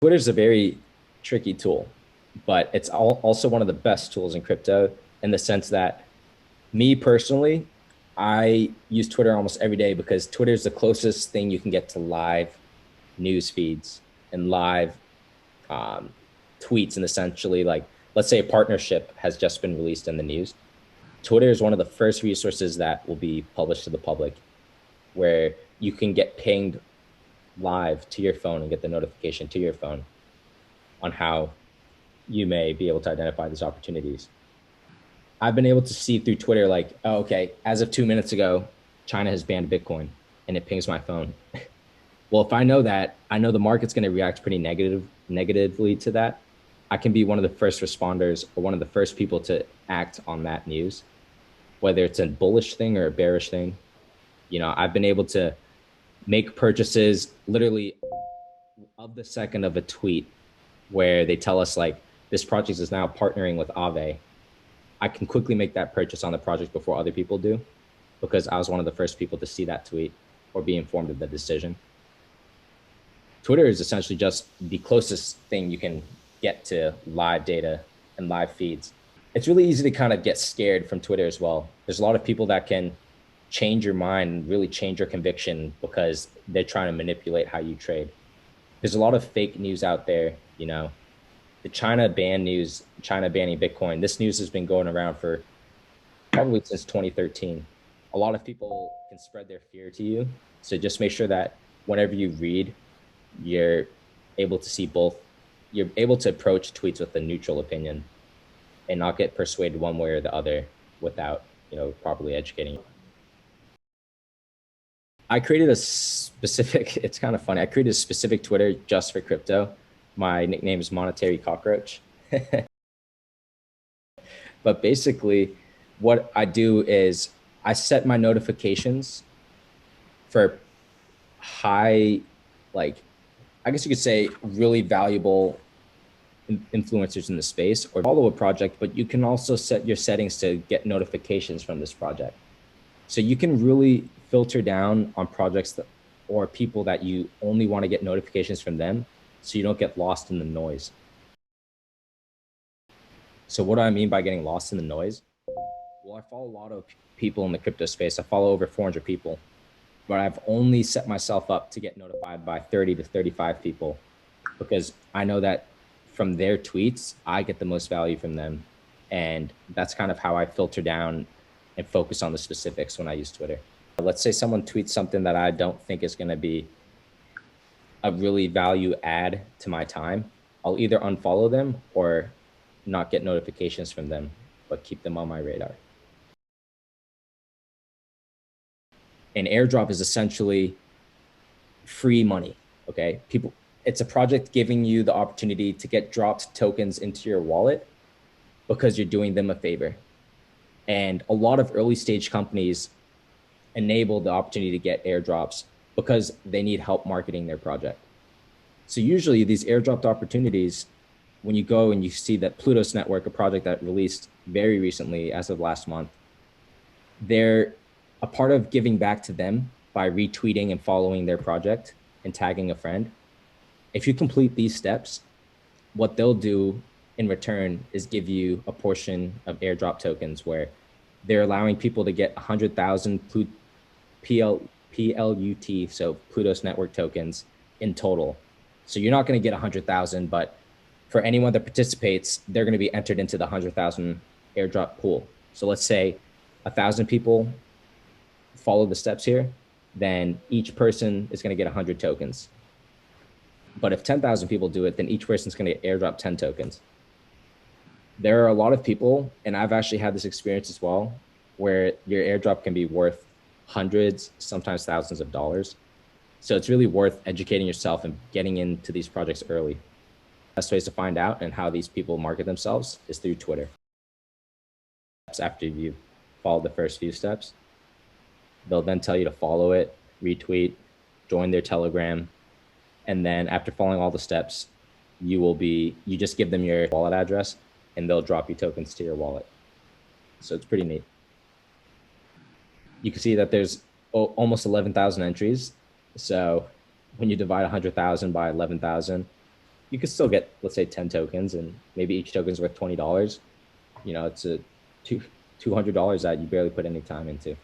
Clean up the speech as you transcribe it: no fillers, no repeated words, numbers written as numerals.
Twitter's a very tricky tool, but it's also one of the best tools in crypto in the sense that me personally, I use Twitter almost every day because Twitter is the closest thing you can get to live news feeds and live um, tweets. And essentially, like, let's say a partnership has just been released in the news. Twitter is one of the first resources that will be published to the public where you can get pinged live to your phone and get the notification to your phone on how you may be able to identify these opportunities. I've been able to see through Twitter, like, oh, okay, as of 2 minutes ago, China has banned Bitcoin, and it pings my phone. Well, if I know that, I know the market's going to react pretty negatively to that. I can be one of the first responders or one of the first people to act on that news, whether it's a bullish thing or a bearish thing. I've been able to make purchases literally of the second of a tweet where they tell us like this project is now partnering with Aave. I can quickly make that purchase on the project before other people do because I was one of the first people to see that tweet or be informed of the decision. Twitter is essentially just the closest thing you can get to live data and live feeds. It's really easy to kind of get scared from Twitter as well. There's a lot of people that can change your mind and really change your conviction because they're trying to manipulate how you trade. There's a lot of fake news out there, the China ban news, China banning Bitcoin. This news has been going around for probably since 2013. A lot of people can spread their fear to you. So just make sure that whenever you read, you're able to see both. You're able to approach tweets with a neutral opinion and not get persuaded one way or the other without, properly educating you. I created a specific, it's kind of funny. I created a specific Twitter just for crypto. My nickname is Monetary Cockroach. But basically, what I do is I set my notifications for high, like, I guess you could say really valuable influencers in the space or follow a project, but you can also set your settings to get notifications from this project. So you can really filter down on projects or people that you only want to get notifications from them so you don't get lost in the noise. So what do I mean by getting lost in the noise? Well, I follow a lot of people in the crypto space. I follow over 400 people, but I've only set myself up to get notified by 30 to 35 people because I know that from their tweets, I get the most value from them. And that's kind of how I filter down and focus on the specifics when I use Twitter. Let's say someone tweets something that I don't think is going to be a really value add to my time. I'll either unfollow them or not get notifications from them, but keep them on my radar. An airdrop is essentially free money. Okay. It's a project giving you the opportunity to get dropped tokens into your wallet because you're doing them a favor. And a lot of early stage companies enable the opportunity to get airdrops because they need help marketing their project. So usually these airdropped opportunities, when you go and you see that Plutos Network, a project that released very recently as of last month, they're a part of giving back to them by retweeting and following their project and tagging a friend. If you complete these steps, what they'll do in return is give you a portion of airdrop tokens where they're allowing people to get 100,000 PLUT, so Plutos Network tokens in total. So you're not going to get 100,000, but for anyone that participates, they're going to be entered into the 100,000 airdrop pool. So let's say 1,000 people follow the steps here, then each person is going to get 100 tokens. But if 10,000 people do it, then each person's going to get airdrop 10 tokens. There are a lot of people, and I've actually had this experience as well, where your airdrop can be worth hundreds, sometimes thousands of dollars. So it's really worth educating yourself and getting into these projects early. Best ways to find out and how these people market themselves is through Twitter. After you follow the first few steps, they'll then tell you to follow it, retweet, join their Telegram. And then after following all the steps, you just give them your wallet address and they'll drop you tokens to your wallet. So it's pretty neat. You can see that there's almost 11,000 entries. So when you divide 100,000 by 11,000, you could still get, let's say, 10 tokens, and maybe each token's worth $20. It's a $200 that you barely put any time into.